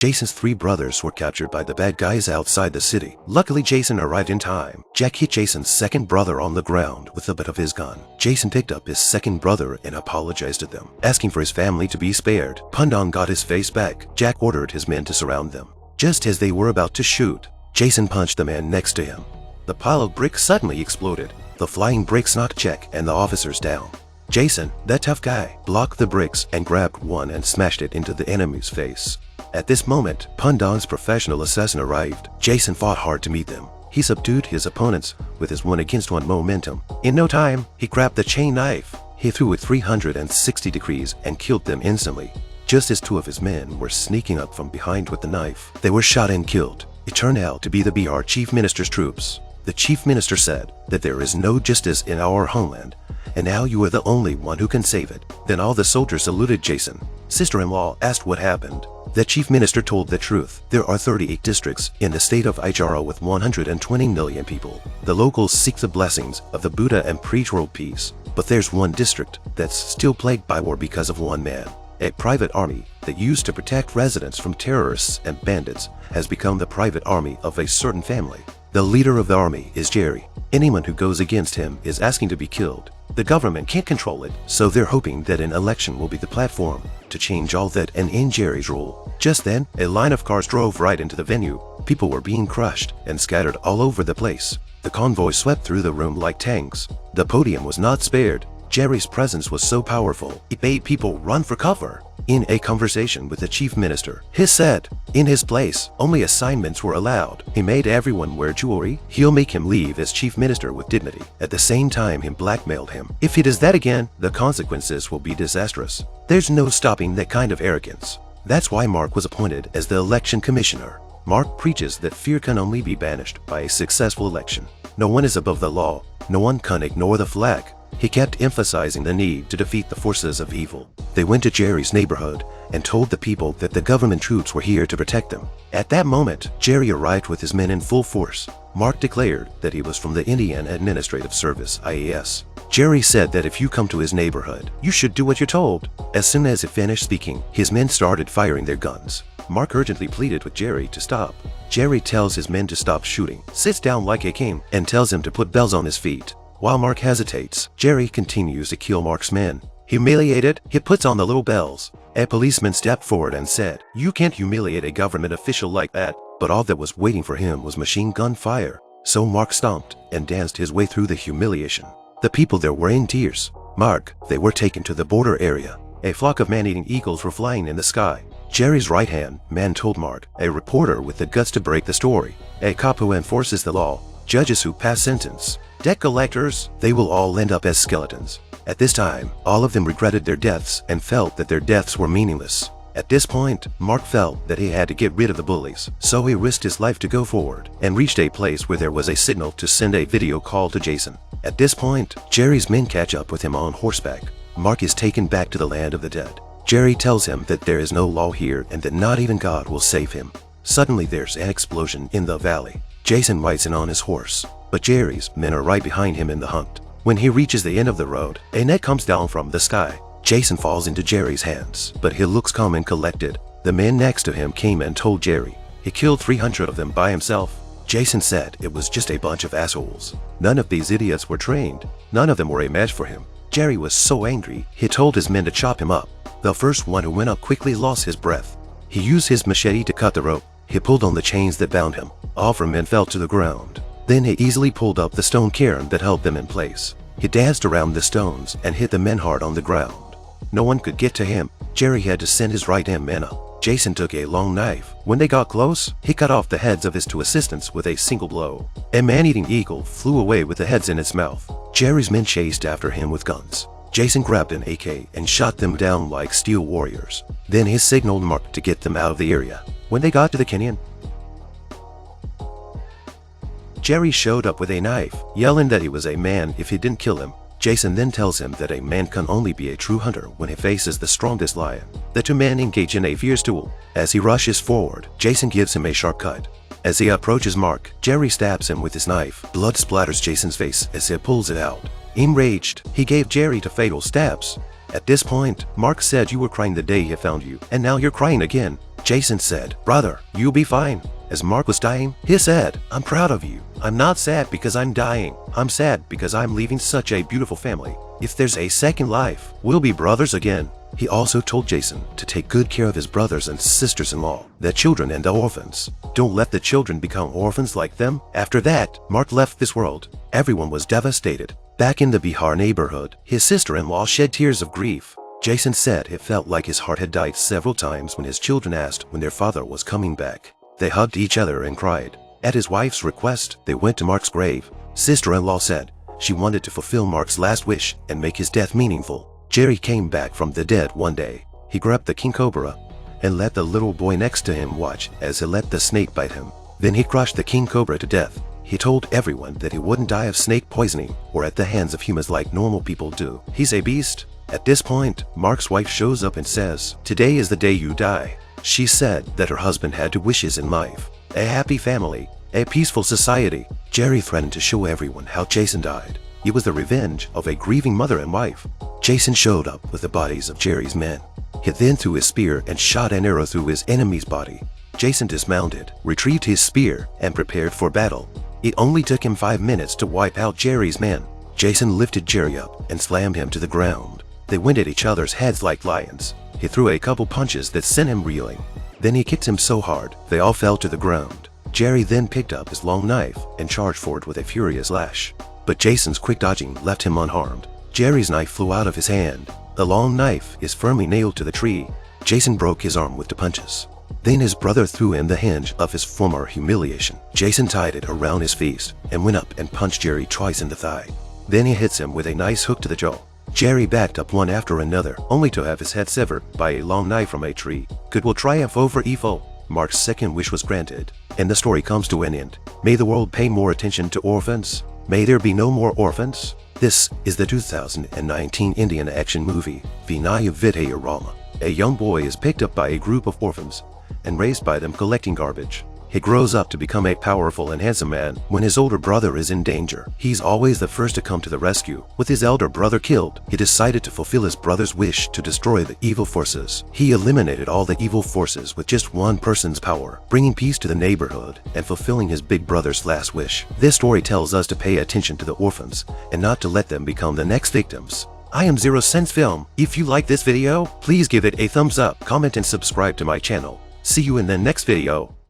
Jason's three brothers were captured by the bad guys outside the city. Luckily, Jason arrived in time. Jack hit Jason's second brother on the ground with the butt of his gun. Jason picked up his second brother and apologized to them, asking for his family to be spared. Pundong got his face back. Jack ordered his men to surround them. Just as they were about to shoot, Jason punched the man next to him. The pile of bricks suddenly exploded. The flying bricks knocked Jack and the officers down. Jason, that tough guy, blocked the bricks and grabbed one and smashed it into the enemy's face. At this moment, Pundong's professional assassin arrived. Jason fought hard to meet them. He subdued his opponents with his 1-against-1 momentum. In no time, he grabbed the chain knife. He threw it 360 degrees and killed them instantly. Just as two of his men were sneaking up from behind with the knife, they were shot and killed. It turned out to be the BR Chief Minister's troops. The Chief Minister said that there is no justice in our homeland, and now you are the only one who can save it. Then all the soldiers saluted Jason. Sister-in-law asked what happened. The Chief Minister told the truth. There are 38 districts in the state of Ijaro with 120 million people. The locals seek the blessings of the Buddha and preach world peace. But there's one district that's still plagued by war because of one man. A private army that used to protect residents from terrorists and bandits has become the private army of a certain family. The leader of the army is Jerry. Anyone who goes against him is asking to be killed. The government can't control it, so they're hoping that an election will be the platform to change all that and end Jerry's rule. Just then, a line of cars drove right into the venue. People were being crushed and scattered all over the place. The convoy swept through the room like tanks. The podium was not spared. Jerry's presence was so powerful, it made people run for cover. In a conversation with the Chief Minister, he said, in his place, only assignments were allowed. He made everyone wear jewelry. He'll make him leave as Chief Minister with dignity. At the same time, he blackmailed him. If he does that again, the consequences will be disastrous. There's no stopping that kind of arrogance. That's why Mark was appointed as the election commissioner. Mark preaches that fear can only be banished by a successful election. No one is above the law. No one can ignore the flag. He kept emphasizing the need to defeat the forces of evil. They went to Jerry's neighborhood and told the people that the government troops were here to protect them. At that moment, Jerry arrived with his men in full force. Mark declared that he was from the Indian Administrative Service, IAS. Jerry said that if you come to his neighborhood, you should do what you're told. As soon as he finished speaking, his men started firing their guns. Mark urgently pleaded with Jerry to stop. Jerry tells his men to stop shooting, sits down like a king, and tells him to put bells on his feet. While Mark hesitates, Jerry continues to kill Mark's men. Humiliated, he puts on the little bells. A policeman stepped forward and said, "You can't humiliate a government official like that." But all that was waiting for him was machine gun fire. So Mark stomped and danced his way through the humiliation. The people there were in tears. Mark, they were taken to the border area. A flock of man-eating eagles were flying in the sky. Jerry's right-hand man told Mark, a reporter with the guts to break the story, a cop who enforces the law, judges who pass sentence, debt collectors, they will all end up as skeletons. At this time, all of them regretted their deaths and felt that their deaths were meaningless. At this point, Mark felt that he had to get rid of the bullies, so he risked his life to go forward and reached a place where there was a signal to send a video call to Jason. At this point, Jerry's men catch up with him on horseback. Mark is taken back to the land of the dead. Jerry tells him that there is no law here and that not even God will save him. Suddenly there's an explosion in the valley. Jason rides in on his horse, but Jerry's men are right behind him in the hunt. When he reaches the end of the road, a net comes down from the sky. Jason falls into Jerry's hands, but he looks calm and collected. The man next to him came and told Jerry he killed 300 of them by himself. Jason said it was just a bunch of assholes. None of these idiots were trained. None of them were a match for him. Jerry was so angry, he told his men to chop him up. The first one who went up quickly lost his breath. He used his machete to cut the rope. He pulled on the chains that bound him. All 4 men fell to the ground. Then he easily pulled up the stone cairn that held them in place. He danced around the stones and hit the men hard on the ground. No one could get to him. Jerry had to send his right-hand man up. Jason took a long knife. When they got close, he cut off the heads of his 2 assistants with a single blow. A man-eating eagle flew away with the heads in its mouth. Jerry's men chased after him with guns. Jason grabbed an AK and shot them down like steel warriors. Then he signaled Mark to get them out of the area. When they got to the canyon, Jerry showed up with a knife, yelling that he was a man if he didn't kill him. Jason then tells him that a man can only be a true hunter when he faces the strongest lion. The 2 men engage in a fierce duel. As he rushes forward, Jason gives him a sharp cut. As he approaches Mark, Jerry stabs him with his knife. Blood splatters Jason's face as he pulls it out. Enraged, he gave Jerry 2 fatal stabs. At this point, Mark said you were crying the day he found you, and now you're crying again. Jason said, "Brother, you'll be fine." As Mark was dying, he said, "I'm proud of you. I'm not sad because I'm dying. I'm sad because I'm leaving such a beautiful family. If there's a second life, we'll be brothers again." He also told Jason to take good care of his brothers and sisters-in-law, their children and the orphans. Don't let the children become orphans like them. After that, Mark left this world. Everyone was devastated. Back in the Bihar neighborhood, his sister-in-law shed tears of grief. Jason said it felt like his heart had died several times when his children asked when their father was coming back. They hugged each other and cried. At his wife's request, they went to Mark's grave. Sister-in-law said she wanted to fulfill Mark's last wish and make his death meaningful. Jerry came back from the dead one day. He grabbed the king cobra and let the little boy next to him watch as he let the snake bite him. Then he crushed the king cobra to death. He told everyone that he wouldn't die of snake poisoning or at the hands of humans like normal people do. He's a beast. At this point, Mark's wife shows up and says, "Today is the day you die." She said that her husband had two wishes in life: a happy family, a peaceful society. Jerry threatened to show everyone how Jason died. It was the revenge of a grieving mother and wife. Jason showed up with the bodies of Jerry's men. He then threw his spear and shot an arrow through his enemy's body. Jason dismounted, retrieved his spear, and prepared for battle. It only took him 5 minutes to wipe out Jerry's men. Jason lifted Jerry up and slammed him to the ground. They went at each other's heads like lions. He threw a couple punches that sent him reeling. Then he kicked him so hard, they all fell to the ground. Jerry then picked up his long knife and charged for it with a furious lash. But Jason's quick dodging left him unharmed. Jerry's knife flew out of his hand. The long knife is firmly nailed to the tree. Jason broke his arm with the punches. Then his brother threw in the hinge of his former humiliation. Jason tied it around his fist and went up and punched Jerry twice in the thigh. Then he hits him with a nice hook to the jaw. Jerry backed up one after another, only to have his head severed by a long knife from a tree. Good will triumph over evil. Mark's second wish was granted, and the story comes to an end. May the world pay more attention to orphans. May there be no more orphans. This is the 2019 Indian action movie, Vinaya Vidheya Rama. A young boy is picked up by a group of orphans and raised by them collecting garbage. He grows up to become a powerful and handsome man. When his older brother is in danger, he's always the first to come to the rescue. With his elder brother killed, he decided to fulfill his brother's wish to destroy the evil forces. He eliminated all the evil forces with just one person's power, bringing peace to the neighborhood and fulfilling his big brother's last wish. This story tells us to pay attention to the orphans and not to let them become the next victims. I am Zero Sense Film. If you like this video, please give it a thumbs up, comment and subscribe to my channel. See you in the next video.